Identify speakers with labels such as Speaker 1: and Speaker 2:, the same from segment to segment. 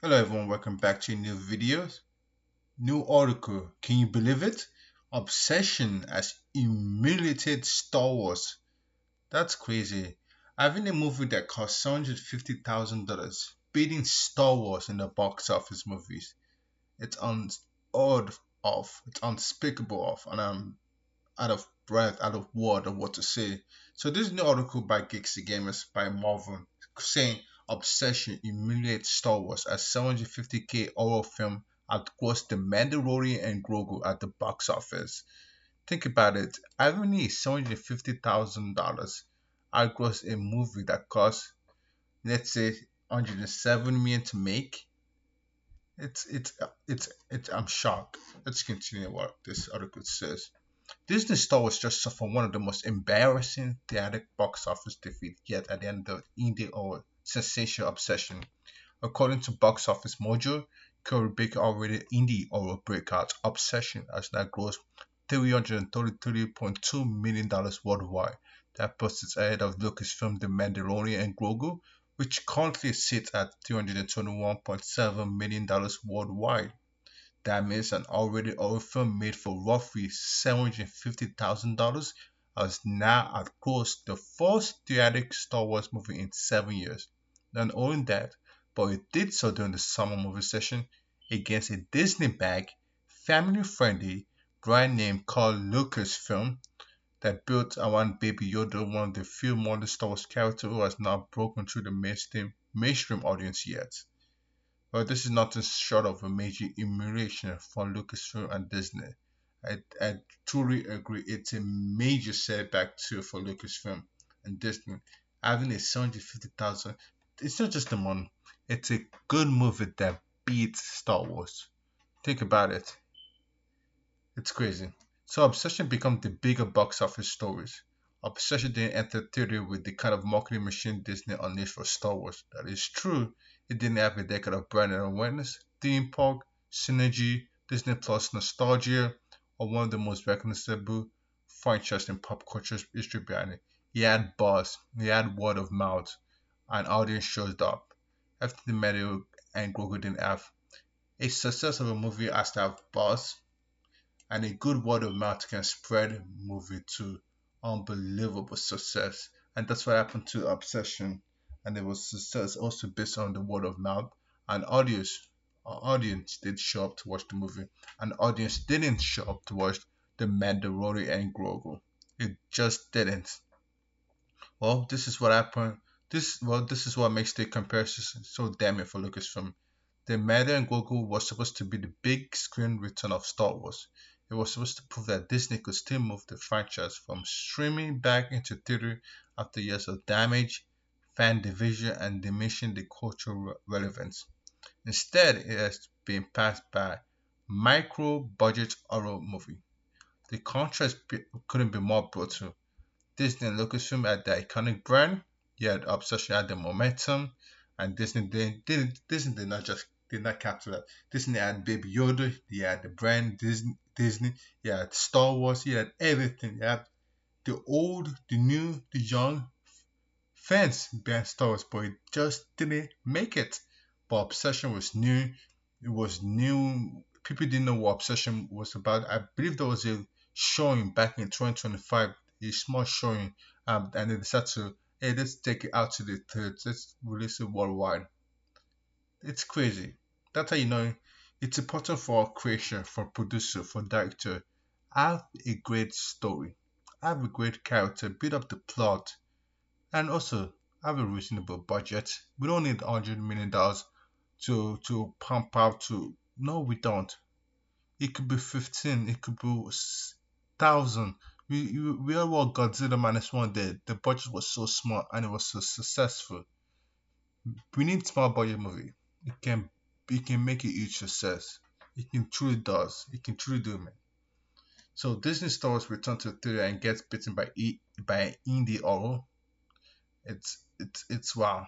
Speaker 1: Hello everyone, welcome back to a new video. New article. Can you believe it? Obsession has humiliated Star Wars. That's crazy. Having a movie that cost $750,000 beating Star Wars in the box office movies. It's unheard of. It's unspeakable of, and I'm out of breath, out of word of what to say. So this new article by Geeks the Gamers by Marvin saying Obsession humiliates Star Wars as 750K horror film outgrossed The Mandalorian and Grogu at the box office. Think about it. Having a $750,000 outgross a movie that cost, let's say, 107 million to make. It's I'm shocked. Let's continue what this article says. Disney Star Wars just suffered one of the most embarrassing theatrical box office defeat yet at the end of indie or sensational obsession. According to Box Office Mojo, Corey Baker already indie horror breakout Obsession has now grossed $333.2 million worldwide. That puts it ahead of Lucasfilm The Mandalorian and Grogu, which currently sits at $321.7 million worldwide. That means an already old film made for roughly $750,000 has now outgrossed the first theatrical Star Wars movie in 7 years. Not only that, but it did so during the summer movie session against a Disney backed, family friendly brand name called Lucasfilm that built around Baby Yoda, one of the few modern Star Wars characters who has not broken through the mainstream audience yet. Well, this is nothing short of a major humiliation for Lucasfilm and Disney. I truly agree. It's a major setback too for Lucasfilm and Disney. Having a 750,000, it's not just the money. It's a good movie that beats Star Wars. Think about it. It's crazy. So Obsession become the bigger box office stories. Obsession didn't enter theater with the kind of marketing machine Disney unleashed for Star Wars. That is true. It didn't have a decade of brand awareness, theme park, synergy, Disney Plus nostalgia, or one of the most recognizable franchises in pop culture's history behind it. He had buzz, he had word of mouth, and audience showed up. After the Mario and Grogu didn't have. A success of a movie has to have buzz, and a good word of mouth can spread a movie to unbelievable success. And that's what happened to Obsession. And it was success also based on the word of mouth. And audience did show up to watch the movie. And audience didn't show up to watch the Mandalorian and Grogu. It just didn't. Well, this is what happened. This is what makes the comparison so damning for Lucasfilm. The Matter and Grogu was supposed to be the big screen return of Star Wars. It was supposed to prove that Disney could still move the franchise from streaming back into theater after years of damage, fan division, and diminishing the cultural relevance. Instead, it has been passed by micro-budget horror movie. The contrast couldn't be more brutal. Disney and Lucasfilm had the iconic brand, yet Obsession had the momentum, and Disney did not capture that. Disney had Baby Yoda, they had the brand Disney, you had Star Wars, you had everything. You had the old, the new, the young fans behind Star Wars, but it just didn't make it. But Obsession was new. It was new. People didn't know what Obsession was about. I believe there was a showing back in 2025, a small showing, and they decided to, hey, let's take it out to the third, let's release it worldwide. It's crazy. That's how you know it's important for creation, for producer, for director. Have a great story, have a great character, build up the plot, and also have a reasonable budget. We don't need $100 million to pump out to. No, we don't. It could be 15. It could be 1,000. We all watched Godzilla minus one. The budget was so small and it was so successful. We need small budget movie. It can make a huge success. It can truly does. It can truly do, man. So Disney stars return to theater and gets bitten by indie horror. It's wow.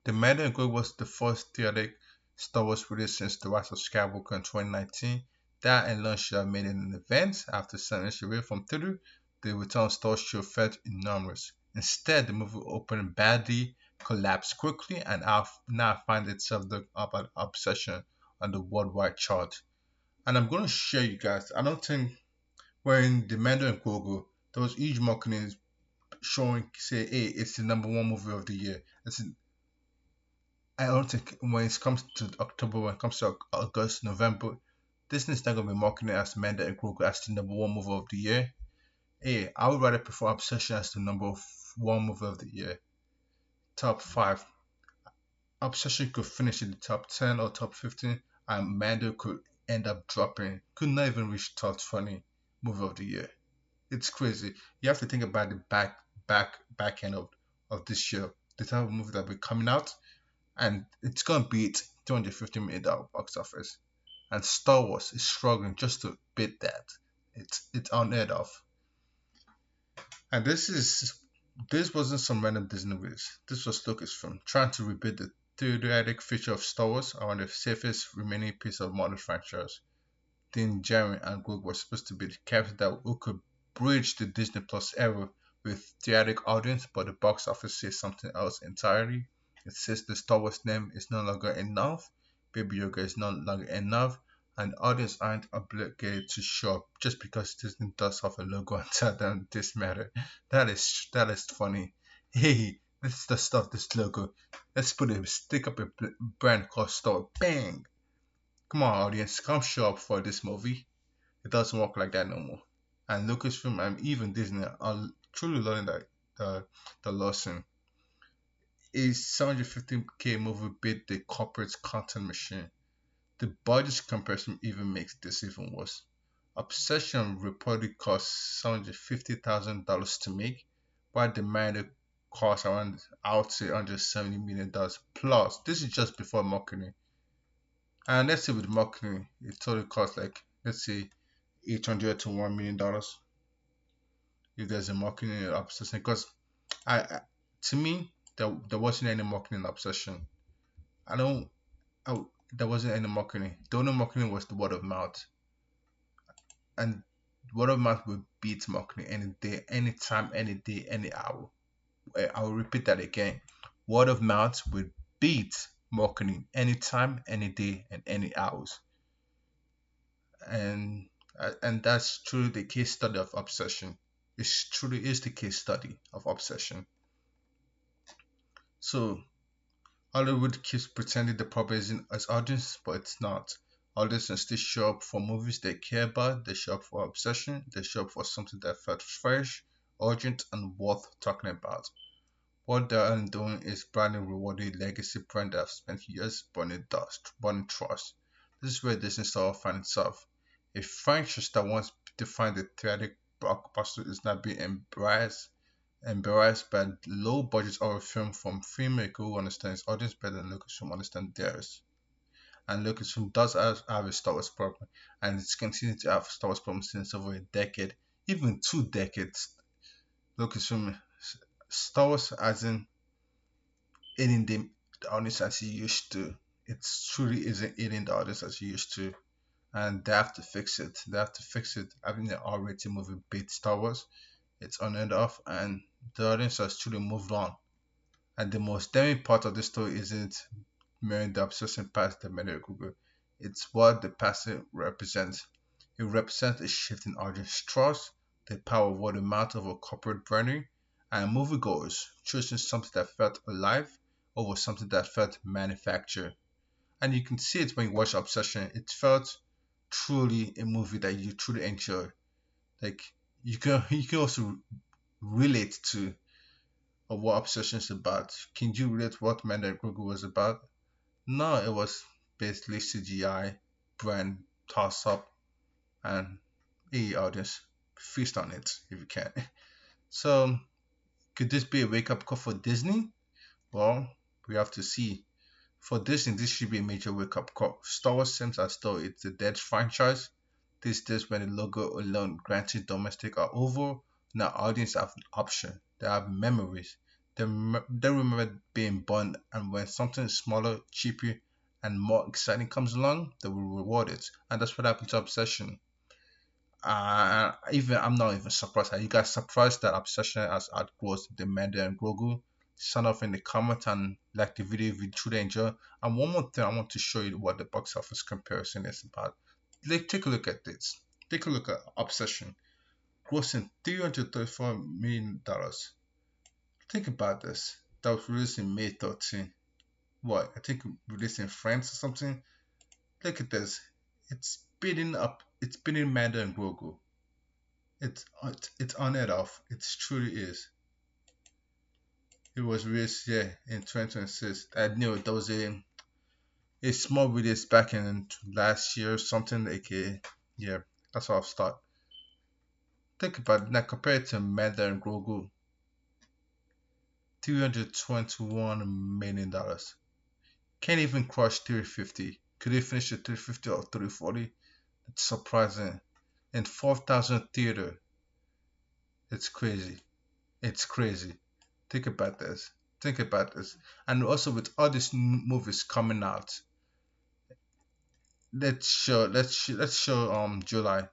Speaker 1: The Mandalorian was the first theatrical Star Wars release since The Rise of Skywalker in 2019. That and launch should have made it an event. After sending it away from theater, the return of Star Wars show felt enormous. Instead, the movie opened badly, collapsed quickly and now find itself up at obsession on the worldwide chart. And I'm going to share you guys. I don't think when the Mando and Grogu, there was huge marketing showing, say, hey, it's the number one movie of the year. I don't think when it comes to October, when it comes to August, November, Disney's not going to be marketing as Mando and Grogu as the number one movie of the year. Hey, I would rather prefer Obsession as the number one movie of the year. Top 5. Obsession could finish in the top 10 or top 15, and Mando could end up dropping, could not even reach top 20 movie of the year. It's crazy. You have to think about the back end of this year, the type of movie that will be coming out, and it's gonna beat $250 million box office. And Star Wars is struggling just to beat that. It's unheard of. And this wasn't some random Disney release. This was Lucasfilm trying to rebuild the theoretic future of Star Wars around the safest remaining piece of modern franchise. Din Djarin and Grogu were supposed to be the characters who could bridge the Disney Plus era with theatrical audience, but the box office says something else entirely. It says the Star Wars name is no longer enough, Baby Yoda is no longer enough, and audience aren't obligated to show up just because Disney does have a logo and tell them this matter. That is funny. Hey, this is the stuff, this logo. Let's stick up a brand called Star. Bang! Come on, audience, come show up for this movie. It doesn't work like that no more. And Lucasfilm and even Disney are truly learning that the lesson. A 750K movie beat the corporate content machine. The budget comparison even makes this even worse. Obsession reportedly cost $750,000 to make, while the Mando cost around, I would say, $170 million plus. This is just before marketing. And let's say with marketing, it totally costs like, let's say, 800 to $1 million if there's a marketing obsession. Because to me, there wasn't any marketing obsession. I don't, there wasn't any marketing. The only marketing was the word of mouth, and word of mouth will beat marketing any day, anytime, any day, any hour. I will repeat that again. Word of mouth will beat marketing anytime, any day, and any hours. And that's truly the case study of obsession. It truly is the case study of obsession. So Hollywood keeps pretending the problem isn't as audience, but it's not. Audiences still show up for movies they care about, they show up for obsession, they show up for something that felt fresh, urgent, and worth talking about. What they aren't doing is branding rewarding legacy brand that have spent years burning dust, burning trust. This is where Disney Star finds itself. A franchise that once defined the theatrical blockbuster is now being embarrassed by low budget horror film from filmmaker who understands audience better than Lucasfilm understands theirs. And Lucasfilm does have a Star Wars problem, and it's continued to have Star Wars problems since over a decade, even 2 decades. Lucasfilm Star Wars hasn't hitting the audience as he used to. It truly isn't hitting the audience as he used to, and they have to fix it. They have to fix it. Having an R-rated movie beat Star Wars, it's unheard of, and the audience has truly moved on. And the most damning part of the story isn't merely the obsession past the medical Google. It's what the passing represents. It represents a shift in audience trust, the power of word of mouth over corporate branding, and moviegoers choosing something that felt alive over something that felt manufactured. And you can see it when you watch Obsession. It felt truly a movie that you truly enjoy. Like you can also relate to what Obsession is about. Can you relate what Man that Grogu was about? No, it was basically CGI, brand toss up, and hey audience, feast on it if you can. So could this be a wake up call for Disney? Well, we have to see. For Disney, this should be a major wake up call. Star Wars seems as though it's a dead franchise. These days, when the logo alone granted domestic are over, now audience have an option. They have memories. They remember being born, and when something smaller, cheaper, and more exciting comes along, they will reward it. And that's what happened to Obsession. Even I'm not even surprised. Are you guys surprised that Obsession has outgrown the Mando and Grogu? Sign off in the comment and like the video if you truly enjoy. And one more thing, I want to show you what the box office comparison is about. Like, take a look at this. Take a look at Obsession, grossing $334 million. Think about this. That was released in May 13. What? I think released in France or something. Look at this. It's beating up. It's beating Mando and Grogu. It's on it off. It truly is. It was released, yeah, in 2026. I knew there was a small release back in last year or something. Like yeah, that's how I'll start. Think about it now. Compared to Mando and Grogu, $321 million. Can't even crush 350. Could they finish at 350 or 340? It's surprising. In 4,000 theater, it's crazy. It's crazy. Think about this. Think about this. And also with all these movies coming out, let's show July.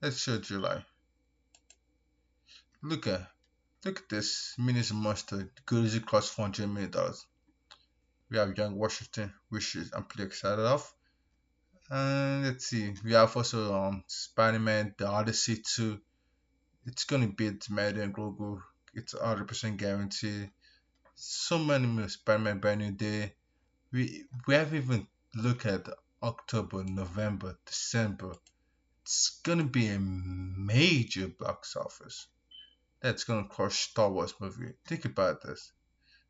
Speaker 1: Let's show July. Look at this Minis Monster goes across $400 million. We have Young Washington, which is I'm pretty excited of. And let's see, we have also Spider-Man, The Odyssey 2. It's gonna beat Mario and Grogu. It's 100% guaranteed. So many more Spider-Man Brand New Day. We have even look at October, November, December. It's gonna be a major box office. That's gonna crush Star Wars movie. Think about this.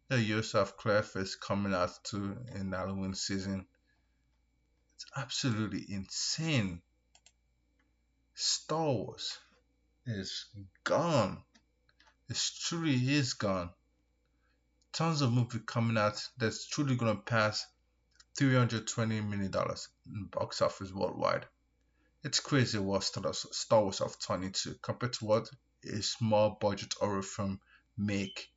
Speaker 1: The also have Clearface coming out too in Halloween season. It's absolutely insane. Star Wars is gone. It truly is gone. Tons of movie coming out that's truly gonna pass $320 million in box office worldwide. It's crazy what Star Wars of 22 compared to what a small budget horror film make.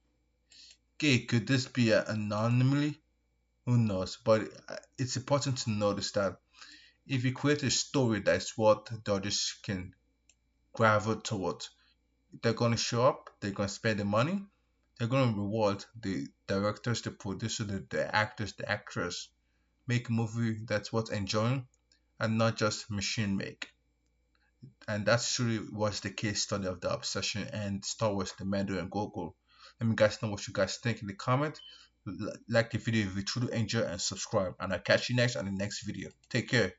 Speaker 1: Okay, could this be an anomaly? Who knows? But it's important to notice that if you create a story that's what the audience can gravitate towards, they're gonna show up, they're gonna spend the money, they're gonna reward the directors, the producers, the actors, the actress. Make a movie that's worth enjoying and not just machine make. And that truly was the case study of the Obsession and Star Wars The Mando and Grogu. Let me guys know what you guys think in the comment. Like the video if you truly enjoy and subscribe. And I'll catch you next on the next video. Take care.